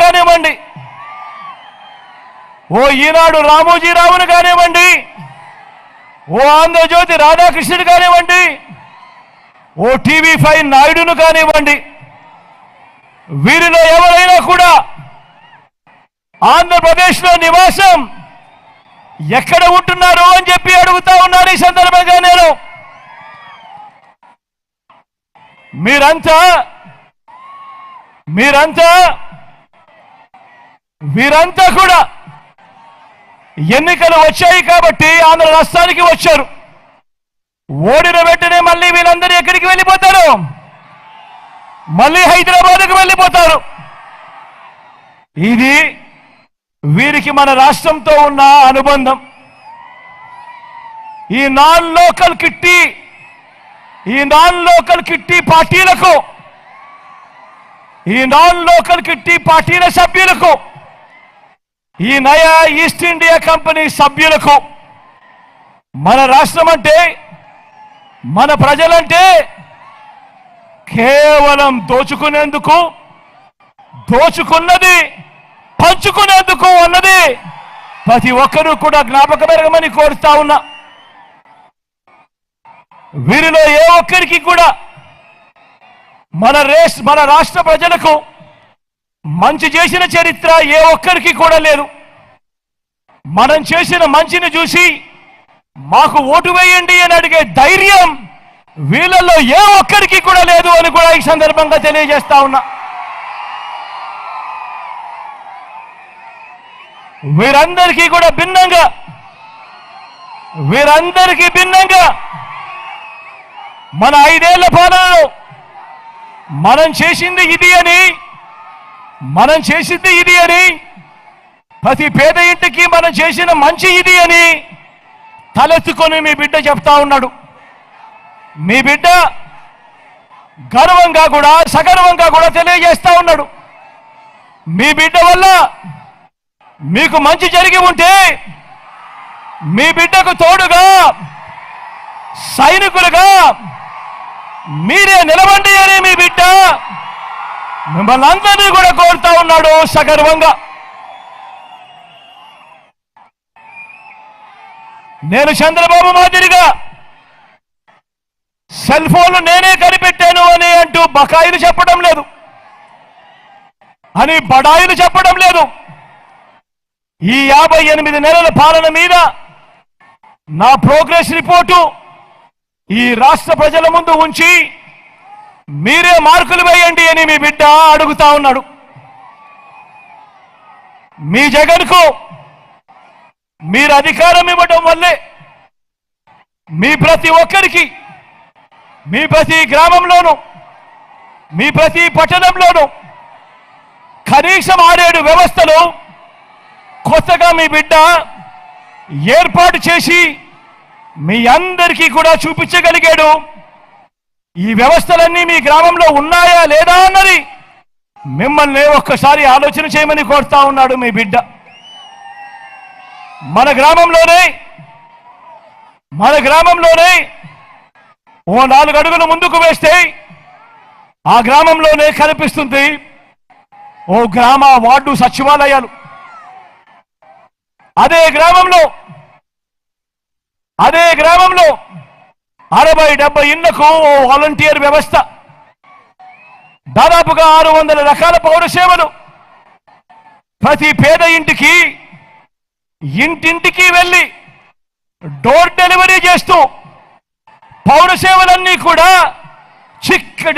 కానివ్వండి, ఓ ఈనాడు రామోజీరావును కానివ్వండి, ఓ ఆంధ్రజ్యోతి రాధాకృష్ణుడు కానివ్వండి, ఓ TV5 నాయుడును కానివ్వండి, వీరిలో ఎవరైనా కూడా ఆంధ్రప్రదేశ్లో నివాసం ఎక్కడ ఉంటున్నారు అని చెప్పి అడుగుతా ఉన్నారు. ఈ సందర్భంగా నేను వీరంతా కూడా ఎన్నికలు వచ్చాయి కాబట్టి ఆంధ్ర రాష్ట్రానికి వచ్చారు. ఓడిన వెంటనే మళ్ళీ వీళ్ళందరూ ఎక్కడికి వెళ్ళిపోతారు? మళ్ళీ హైదరాబాద్కు వెళ్ళిపోతారు. ఇది వీరికి మన రాష్ట్రంతో ఉన్న అనుబంధం. ఈ నాన్ లోకల్ కిట్టి పార్టీల సభ్యులకు, ఈ నయా ఈస్ట్ ఇండియా కంపెనీ సభ్యులకు మన రాష్ట్రం అంటే, మన ప్రజలంటే కేవలం దోచుకున్నది పంచుకునేందుకు అన్నది ప్రతి ఒక్కరూ కూడా జ్ఞాపకమరగమని కోరుతా ఉన్నా. వీరిలో ఏ ఒక్కరికి కూడా మన రాష్ట్ర ప్రజలకు మంచి చేసిన చరిత్ర ఏ ఒక్కరికి కూడా లేదు. మనం చేసిన మంచిని చూసి మాకు ఓటు వేయండి అని అడిగే ధైర్యం వీళ్ళల్లో ఏ ఒక్కరికి కూడా లేదు అని కూడా ఈ సందర్భంగా తెలియజేస్తా ఉన్నా. వీరందరికీ భిన్నంగా మన 5 ఏళ్ల పాలనలో మనం చేసింది ఇది అని, ప్రతి పేద ఇంటికి మనం చేసిన మంచి ఇది అని తలెత్తుకొని మీ బిడ్డ చెప్తా ఉన్నాడు. మీ బిడ్డ గర్వంగా కూడా సగర్వంగా కూడా తెలియజేస్తా ఉన్నాడు. మీ బిడ్డ వల్ల మీకు మంచి జరిగి ఉంటే మీ బిడ్డకు తోడుగా సైనికులుగా మీరే నిలవండి అని మీ బిడ్డ మిమ్మల్ని అందరినీ కూడా కోరుతా ఉన్నాడు సగర్వంగా. నేను చంద్రబాబు మాదిరిగా సెల్ ఫోన్లు నేనే కనిపెట్టాను అని అంటూ బకాయిలు చెప్పడం లేదు, అని బడాయిలు చెప్పడం లేదు. ఈ 58 నెలల పాలన మీద నా ప్రోగ్రెస్ రిపోర్టు ఈ రాష్ట్ర ప్రజల ముందు ఉంచి మీరే మార్కులు వేయండి అని మీ బిడ్డ అడుగుతా ఉన్నాడు. మీ జగన్కు మీరు అధికారం ఇవ్వడం వల్లే మీ ప్రతి ఒక్కరికి, మీ ప్రతి గ్రామంలోనూ, మీ ప్రతి పట్టణంలోనూ కనీసం 6-7 వ్యవస్థలు కొత్తగా మీ బిడ్డ ఏర్పాటు చేసి మీ అందరికీ కూడా చూపించగలిగాడు. ఈ వ్యవస్థలన్నీ మీ గ్రామంలో ఉన్నాయా లేదా అన్నది మిమ్మల్ని ఒక్కసారి ఆలోచన చేయమని కోరుతా ఉన్నాడు మీ బిడ్డ. మన గ్రామంలోనే ఓ 4 అడుగులు ముందుకు వేస్తే ఆ గ్రామంలోనే కనిపిస్తుంది ఓ గ్రామ వార్డు సచివాలయాలు. అదే గ్రామంలో 60-70 ఇళ్లకు ఓ వాలంటీర్ వ్యవస్థ, దాదాపుగా 600 రకాల పౌర సేవలు, ప్రతి పేద ఇంటింటికి వెళ్ళి డోర్ డెలివరీ చేస్తూ పౌర సేవలన్నీ కూడా చిక్కటి